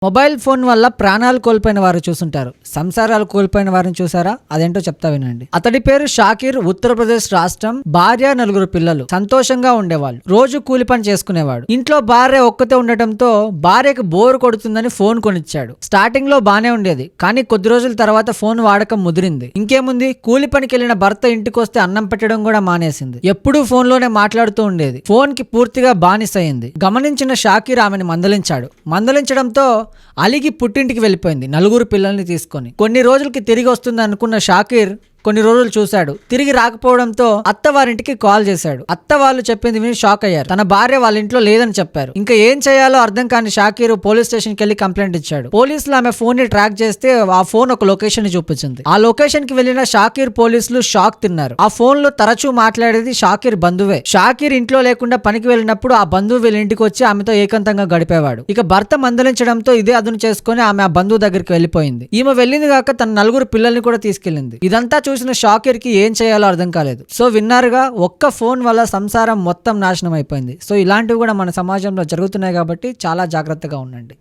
Mobile phone వల్ల ప్రాణాలు కోల్పోయిన వారు చూసుంటారు, సంసారాలు కోల్పోయిన వారిని చూసారా? అదేంటో చెప్తా వినండి. అతడి పేరు షాకిర్. ఉత్తరప్రదేశ్ రాష్ట్రం. భార్య, 4 పిల్లలు. సంతోషంగా ఉండేవాళ్ళు. రోజు కూలి పని చేసుకునేవాడు. ఇంట్లో భార్య ఒక్కతే ఉండటంతో భార్యకు బోర్ కొడుతుందని ఫోన్ కొనిచ్చాడు. స్టార్టింగ్ లో బానే ఉండేది, కానీ కొద్ది రోజుల తర్వాత ఫోన్ వాడకం ముదిరింది. ఇంకేముంది, కూలి పనికి వెళ్లిన భర్త ఇంటికొస్తే అన్నం పెట్టడం కూడా మానేసింది. ఎప్పుడూ ఫోన్ లోనే మాట్లాడుతూ ఉండేది. ఫోన్ కి పూర్తిగా బానిసైంది. గమనించిన షాకిర్ ఆమెను మందలించడంతో అలిగి పుట్టింటికి వెళ్ళిపోయింది 4 పిల్లల్ని తీసుకొని. కొన్ని రోజులకి తిరిగి వస్తుంది అనుకున్న షాకిర్ కొన్ని రోజులు చూశాడు. తిరిగి రాకపోవడంతో అత్త వారింటికి కాల్ చేశాడు. అత్త వాళ్ళు చెప్పింది విని షాక్ అయ్యారు. తన భార్య వాళ్ళ ఇంట్లో లేదని చెప్పారు. ఇంకా ఏం చేయాలో అర్థం కాని షాకిర్ పోలీస్ స్టేషన్ కి వెళ్లి కంప్లైంట్ ఇచ్చాడు. పోలీసులు ఆమె ఫోన్ ని ట్రాక్ చేస్తే ఆ ఫోన్ ఒక లొకేషన్ ని చూపించింది. ఆ లొకేషన్ కి వెళ్లిన షాకిర్ పోలీసులు షాక్ తిన్నారు. ఆ ఫోన్ లో తరచూ మాట్లాడేది షాకిర్ బంధువే. షాకిర్ ఇంట్లో లేకుండా పనికి వెళ్ళినప్పుడు ఆ బంధువు వీళ్ళ ఇంటికి వచ్చి ఆమెతో ఏకాంతంగా గడిపేవాడు. ఇక భర్త మందలించడంతో ఇదే అదును చేసుకుని ఆమె ఆ బంధువు దగ్గరికి వెళ్ళిపోయింది. ఈమె వెళ్ళింది కాక తన 4 పిల్లల్ని కూడా తీసుకెళ్లింది. ఇదంతా చూసిన షాకిర్ కి ఏం చేయాలో అర్థం కాలేదు. సో విన్నారుగా, ఒక్క ఫోన్ వల్ల సంసారం మొత్తం నాశనం అయిపోయింది. సో ఇలాంటివి కూడా మన సమాజంలో జరుగుతున్నాయి కాబట్టి చాలా జాగ్రత్తగా ఉండండి.